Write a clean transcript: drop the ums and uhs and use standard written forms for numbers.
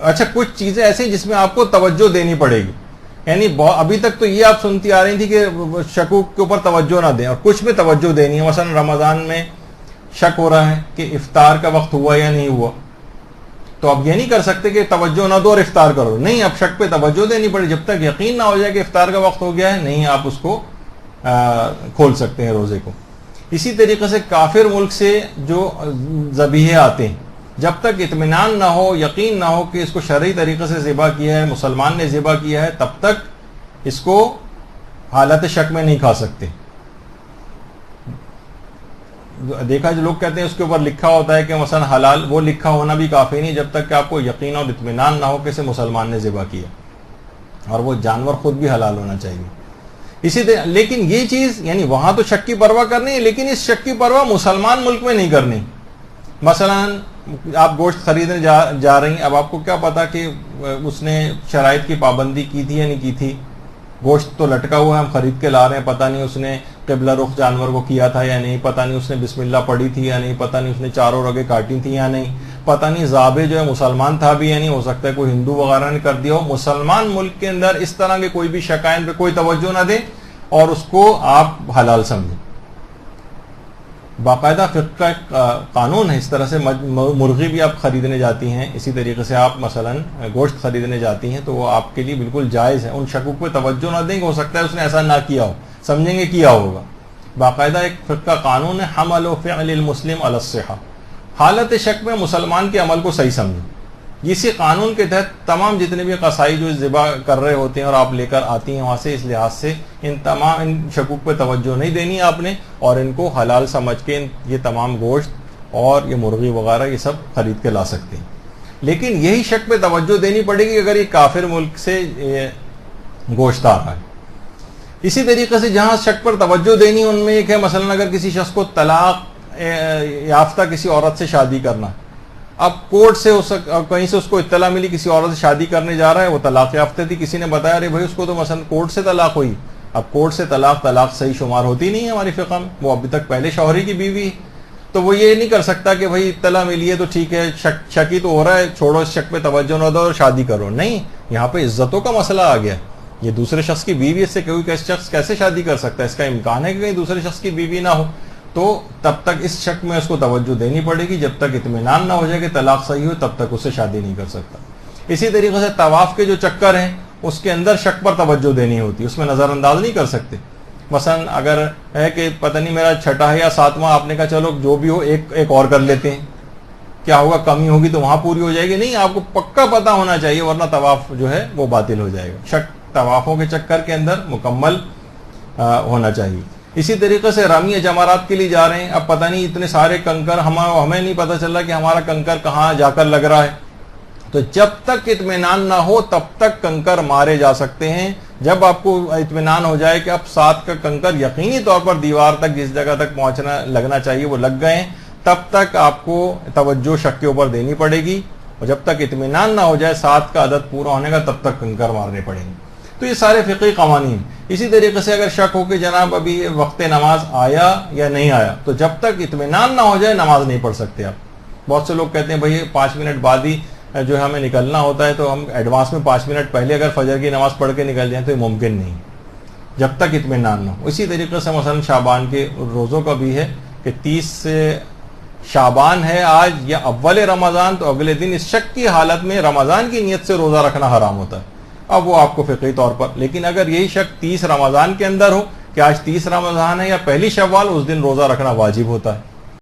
اچھا کچھ چیزیں ایسی جس میں آپ کو توجہ دینی پڑے گی، یعنی ابھی تک تو یہ آپ سنتی آ رہی تھی کہ شکوک کے اوپر توجہ نہ دیں، اور کچھ میں توجہ دینی ہے. مثلا رمضان میں شک ہو رہا ہے کہ افطار کا وقت ہوا یا نہیں ہوا، تو اب یہ نہیں کر سکتے کہ توجہ نہ دو اور افطار کرو، نہیں، اب شک پہ توجہ دینی پڑے. جب تک یقین نہ ہو جائے کہ افطار کا وقت ہو گیا ہے، نہیں آپ اس کو کھول سکتے ہیں روزے کو. اسی طریقے سے کافر ملک سے جو ذبیحے آتے ہیں، جب تک اطمینان نہ ہو، یقین نہ ہو کہ اس کو شرعی طریقے سے ذبح کیا ہے، مسلمان نے ذبح کیا ہے، تب تک اس کو حالت شک میں نہیں کھا سکتے. دیکھا جو لوگ کہتے ہیں اس کے اوپر لکھا ہوتا ہے کہ مثلا حلال، وہ لکھا ہونا بھی کافی نہیں جب تک کہ آپ کو یقین اور اطمینان نہ ہو کہ اسے مسلمان نے ذبح کیا، اور وہ جانور خود بھی حلال ہونا چاہیے. اسی طرح لیکن یہ چیز یعنی وہاں تو شک کی پرواہ کرنی ہے، لیکن اس شک کی پرواہ مسلمان ملک میں نہیں کرنی. مثلا آپ گوشت خریدنے جا رہی ہیں، اب آپ کو کیا پتا کہ اس نے شرائط کی پابندی کی تھی یا نہیں کی تھی. گوشت تو لٹکا ہوا ہے، ہم خرید کے لا رہے ہیں، پتہ نہیں اس نے قبلہ رخ جانور کو کیا تھا یا نہیں، پتہ نہیں اس نے بسم اللہ پڑھی تھی یا نہیں، پتہ نہیں اس نے چاروں رگیں کاٹی تھی یا نہیں، پتہ نہیں ذابح جو ہے مسلمان تھا بھی یا نہیں، ہو سکتا ہے کوئی ہندو وغیرہ نے کر دیا ہو. مسلمان ملک کے اندر اس طرح کے کوئی بھی شکائن پہ کوئی توجہ نہ دیں اور اس کو آپ حلال سمجھیں. باقاعدہ فقہ قانون ہے. اس طرح سے مرغی بھی آپ خریدنے جاتی ہیں، اسی طریقے سے آپ مثلا گوشت خریدنے جاتی ہیں، تو وہ آپ کے لیے بالکل جائز ہے. ان شکوک پہ توجہ نہ دیں کہ ہو سکتا ہے اس نے ایسا نہ کیا ہو، سمجھیں گے کیا ہوگا. باقاعدہ ایک فقہ قانون ہے، حمل و فعل المسلم علی الصحہ. حالت شک میں مسلمان کے عمل کو صحیح سمجھیں. اسی قانون کے تحت تمام جتنے بھی قصائی جو ذبح کر رہے ہوتے ہیں اور آپ لے کر آتی ہیں وہاں سے، اس لحاظ سے ان شکوک پہ توجہ نہیں دینی آپ نے، اور ان کو حلال سمجھ کے یہ تمام گوشت اور یہ مرغی وغیرہ یہ سب خرید کے لا سکتے ہیں. لیکن یہی شک پہ توجہ دینی پڑے گی اگر یہ کافر ملک سے گوشت آ رہا ہے. اسی طریقے سے جہاں شک پر توجہ دینی ان میں ایک ہے، مثلا اگر کسی شخص کو طلاق یافتہ کسی عورت سے شادی کرنا، اب کورٹ سے کہیں سے اس کو اطلاع ملی کسی عورت سے شادی کرنے جا رہا ہے، وہ طلاق یافتہ تھی، کسی نے بتایا ارے بھائی اس کو تو مثلا کورٹ سے طلاق ہوئی. اب کورٹ سے طلاق صحیح شمار ہوتی نہیں ہے ہماری فقہ میں، وہ ابھی تک پہلے شوہری کی بیوی ہے. تو وہ یہ نہیں کر سکتا کہ بھائی اطلاع ملی ہے تو ٹھیک ہے، شکی تو ہو رہا ہے، چھوڑو اس شک پہ توجہ نہ دو اور شادی کرو. نہیں، یہاں پہ عزتوں کا مسئلہ آ گیا. یہ دوسرے شخص کی بیوی، اس سے کوئی شخص کیسے شادی کر سکتا ہے؟ اس کا امکان ہے کہ کہیں دوسرے شخص کی بیوی نہ ہو. تو تب تک اس شک میں اس کو توجہ دینی پڑے گی. جب تک اطمینان نہ ہو جائے کہ طلاق صحیح ہو تب تک اس سے شادی نہیں کر سکتا. اسی طریقے سے طواف کے جو چکر ہیں اس کے اندر شک پر توجہ دینی ہوتی، اس میں نظر انداز نہیں کر سکتے. مثلا اگر ہے کہ پتہ نہیں میرا چھٹا ہے یا ساتواں، آپ نے کہا چلو جو بھی ہو ایک اور کر لیتے ہیں، کیا ہوگا کمی ہوگی تو وہاں پوری ہو جائے گی؟ نہیں، آپ کو پکا پتہ ہونا چاہیے ورنہ طواف جو ہے وہ باطل ہو جائے گا. شک طوافوں کے چکر کے اندر مکمل ہونا چاہیے. اسی طریقے سے رامی جمارات کے لیے جا رہے ہیں، اب پتہ نہیں اتنے سارے کنکر، ہمیں نہیں پتہ چلا کہ ہمارا کنکر کہاں جا کر لگ رہا ہے. تو جب تک اطمینان نہ ہو تب تک کنکر مارے جا سکتے ہیں. جب آپ کو اطمینان ہو جائے کہ اب 7 کا کنکر یقینی طور پر دیوار تک جس جگہ تک لگنا چاہیے وہ لگ گئے ہیں، تب تک آپ کو توجہ شک کے اوپر دینی پڑے گی. اور جب تک اطمینان نہ ہو جائے 7 کا عدد پورا ہونے کا، تب تک کنکر مارنے پڑیں گے. تو یہ سارے فقہی قوانین. اسی طریقے سے اگر شک ہو کہ جناب ابھی وقت نماز آیا یا نہیں آیا، تو جب تک اطمینان نہ ہو جائے نماز نہیں پڑھ سکتے آپ. بہت سے لوگ کہتے ہیں بھائی 5 منٹ بعد ہی جو ہمیں نکلنا ہوتا ہے، تو ہم ایڈوانس میں 5 منٹ پہلے اگر فجر کی نماز پڑھ کے نکل جائیں تو یہ ممکن نہیں جب تک اطمینان نہ ہو. اسی طریقے سے مثلا شعبان کے روزوں کا بھی ہے کہ 30 سے شعبان ہے آج یا اول رمضان، تو اگلے دن اس شک کی حالت میں رمضان کی نیت سے روزہ رکھنا حرام ہوتا ہے. اب وہ آپ کو فقہی طور پر، لیکن اگر یہی شک 30 رمضان کے اندر ہو کہ آج 30 رمضان ہے یا پہلی شوال، اس دن روزہ رکھنا واجب ہوتا ہے.